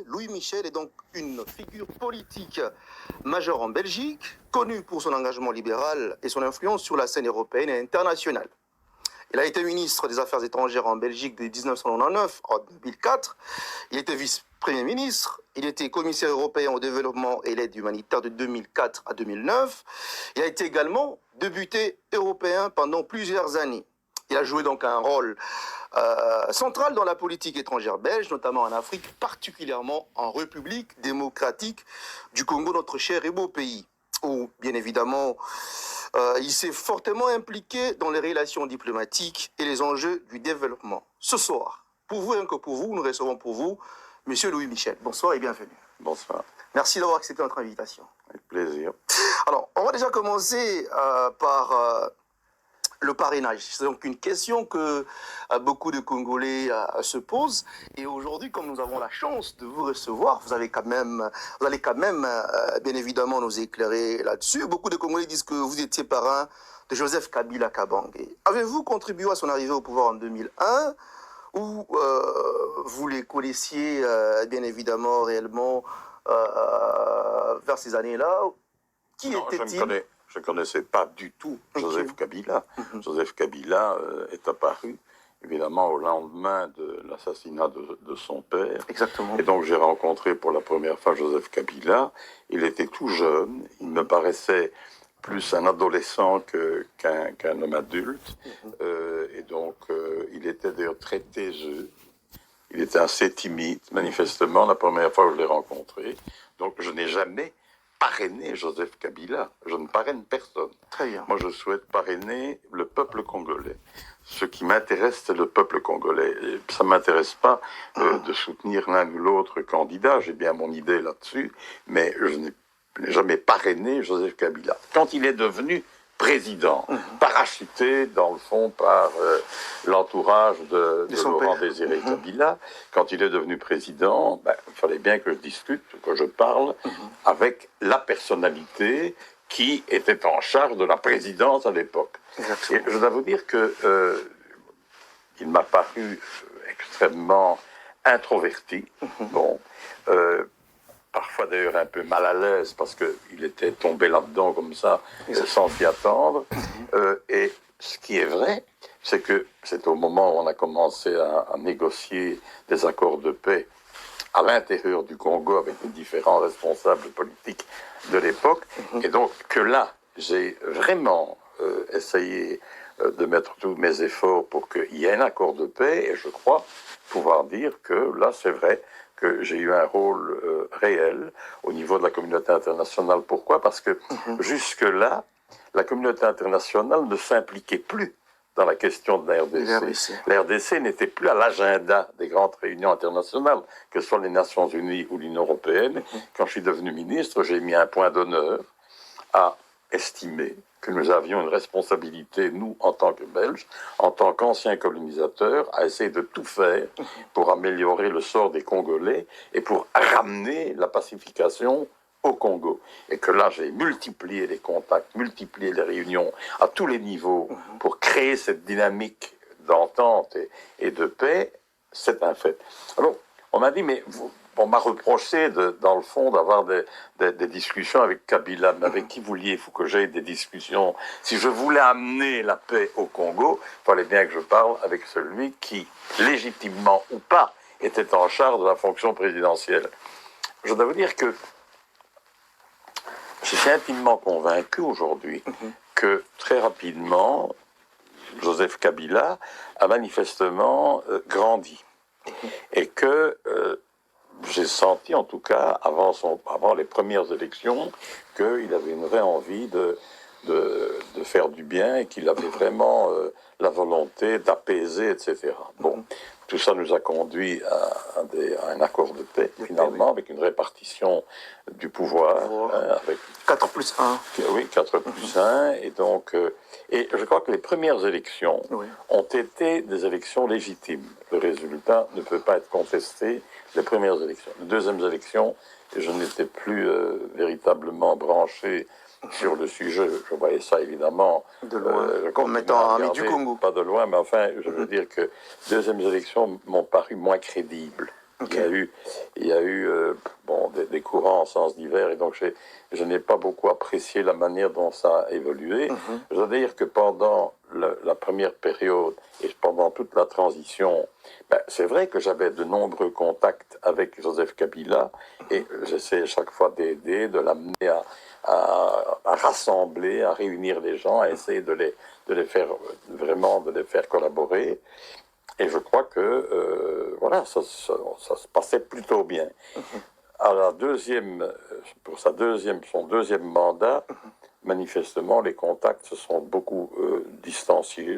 Louis Michel est donc une figure politique majeure en Belgique, connu pour son engagement libéral et son influence sur la scène européenne et internationale. Il a été ministre des Affaires étrangères en Belgique de 1999 à 2004. Il était vice-premier ministre. Il était commissaire européen au développement et l'aide humanitaire de 2004 à 2009. Il a été également député européen pendant plusieurs années. Il a joué donc un rôle central dans la politique étrangère belge, notamment en Afrique, particulièrement en République démocratique du Congo, notre cher et beau pays, où, bien évidemment, il s'est fortement impliqué dans les relations diplomatiques et les enjeux du développement. Ce soir, pour vous et que pour vous, nous recevons pour vous Monsieur Louis Michel. Bonsoir et bienvenue. Bonsoir. Merci d'avoir accepté notre invitation. Avec plaisir. Alors, on va déjà commencer par le parrainage. C'est donc une question que beaucoup de Congolais se posent. Et aujourd'hui, comme nous avons la chance de vous recevoir, vous allez quand même, bien évidemment, nous éclairer là-dessus. Beaucoup de Congolais disent que vous étiez parrain de Joseph Kabila Kabange. Avez-vous contribué à son arrivée au pouvoir en 2001 ou vous les connaissiez, bien évidemment, réellement vers ces années-là? Qui était-il? Je ne connaissais pas du tout Joseph Kabila. Joseph Kabila est apparu, évidemment, au lendemain de l'assassinat de son père. Exactement. Et donc, j'ai rencontré pour la première fois Joseph Kabila. Il était tout jeune. Il me paraissait plus un adolescent qu'un homme adulte. Et donc, il était d'ailleurs très taiseux. Il était assez timide, manifestement, la première fois que je l'ai rencontré. Donc, je n'ai jamais parrainer Joseph Kabila. Je ne parraine personne. Très bien. Moi, je souhaite parrainer le peuple congolais. Ce qui m'intéresse, c'est le peuple congolais. Et ça ne m'intéresse pas de soutenir l'un ou l'autre candidat. J'ai bien mon idée là-dessus, mais je n'ai jamais parrainé Joseph Kabila. Quand il est devenu président, parachuté dans le fond par l'entourage de Laurent-Désiré Kabila. Quand il est devenu président, il fallait bien que je discute, que je parle avec la personnalité qui était en charge de la présidence à l'époque. Et je dois vous dire que il m'a paru extrêmement introverti. Parfois d'ailleurs un peu mal à l'aise parce qu'il était tombé là-dedans comme ça, sans s'y attendre. Et ce qui est vrai, c'est que c'est au moment où on a commencé à négocier des accords de paix à l'intérieur du Congo avec les différents responsables politiques de l'époque. Et donc que là, j'ai vraiment essayé de mettre tous mes efforts pour qu'il y ait un accord de paix. Et je crois pouvoir dire que là, c'est vrai que j'ai eu un rôle réel au niveau de la communauté internationale. Pourquoi? Parce que jusque-là, la communauté internationale ne s'impliquait plus dans la question de la RDC. La RDC n'était plus à l'agenda des grandes réunions internationales, que ce soit les Nations Unies ou l'Union européenne. Quand je suis devenu ministre, j'ai mis un point d'honneur à estimer que nous avions une responsabilité, nous, en tant que Belges, en tant qu'anciens colonisateurs, à essayer de tout faire pour améliorer le sort des Congolais et pour ramener la pacification au Congo. Et que là, j'ai multiplié les contacts, multiplié les réunions à tous les niveaux pour créer cette dynamique d'entente et de paix, c'est un fait. Alors, on m'a dit, mais on m'a reproché, dans le fond, d'avoir des discussions avec Kabila. Mais avec qui vouliez-vous que j'aie des discussions? Si je voulais amener la paix au Congo, il fallait bien que je parle avec celui qui, légitimement ou pas, était en charge de la fonction présidentielle. Je dois vous dire que je suis intimement convaincu aujourd'hui que très rapidement, Joseph Kabila a manifestement grandi. Et que j'ai senti, en tout cas, avant les premières élections, qu'il avait une vraie envie de faire du bien et qu'il avait vraiment la volonté d'apaiser, etc. Bon, tout ça nous a conduit à un accord de paix, finalement, avec une répartition du pouvoir. Avec 4+1. Oui, 4+1. Et donc, et je crois que les premières élections ont été des élections légitimes. Le résultat ne peut pas être contesté. Les premières élections. Les deuxièmes élections, je n'étais plus véritablement branché sur le sujet. Je voyais ça évidemment de loin, comme étant ami du Congo. Pas de loin, mais enfin, je veux dire que les deuxièmes élections m'ont paru moins crédibles. Okay. Il y a eu des courants en sens divers, et donc je n'ai pas beaucoup apprécié la manière dont ça a évolué. Je dois dire que pendant la première période et pendant toute la transition, c'est vrai que j'avais de nombreux contacts avec Joseph Kabila, et j'essaie chaque fois d'aider, de l'amener à rassembler, à réunir les gens, à essayer de les faire vraiment, de les faire collaborer. Et je crois que voilà, ça se passait plutôt bien. À la pour son deuxième mandat, manifestement, les contacts se sont beaucoup distanciés.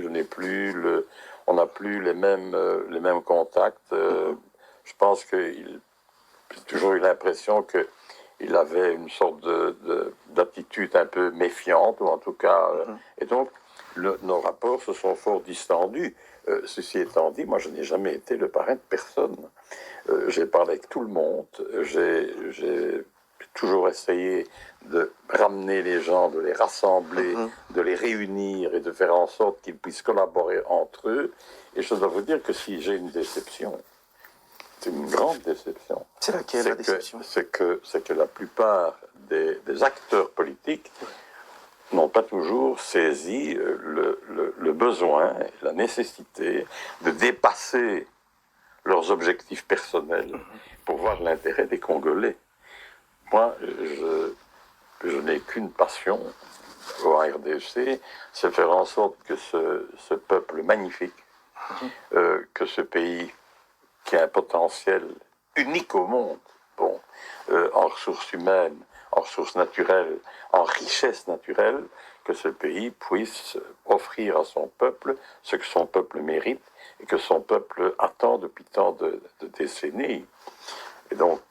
On n'a plus les mêmes contacts. Je pense que j'ai toujours eu l'impression qu'il avait une sorte d'attitude un peu méfiante, ou en tout cas, et donc nos rapports se sont fort distendus. Ceci étant dit, moi je n'ai jamais été le parrain de personne. J'ai parlé avec tout le monde, j'ai toujours essayé de ramener les gens, de les rassembler, de les réunir et de faire en sorte qu'ils puissent collaborer entre eux. Et je dois vous dire que si j'ai une déception, c'est une grande déception. C'est laquelle, la déception? C'est que la plupart des acteurs politiques n'ont pas toujours saisi le besoin, la nécessité de dépasser leurs objectifs personnels pour voir l'intérêt des Congolais. Moi, je n'ai qu'une passion au RDC, c'est faire en sorte que ce peuple magnifique, que ce pays qui a un potentiel unique au monde, en ressources humaines, en ressources naturelles, en richesse naturelle, que ce pays puisse offrir à son peuple ce que son peuple mérite et que son peuple attend depuis tant de décennies. Et donc,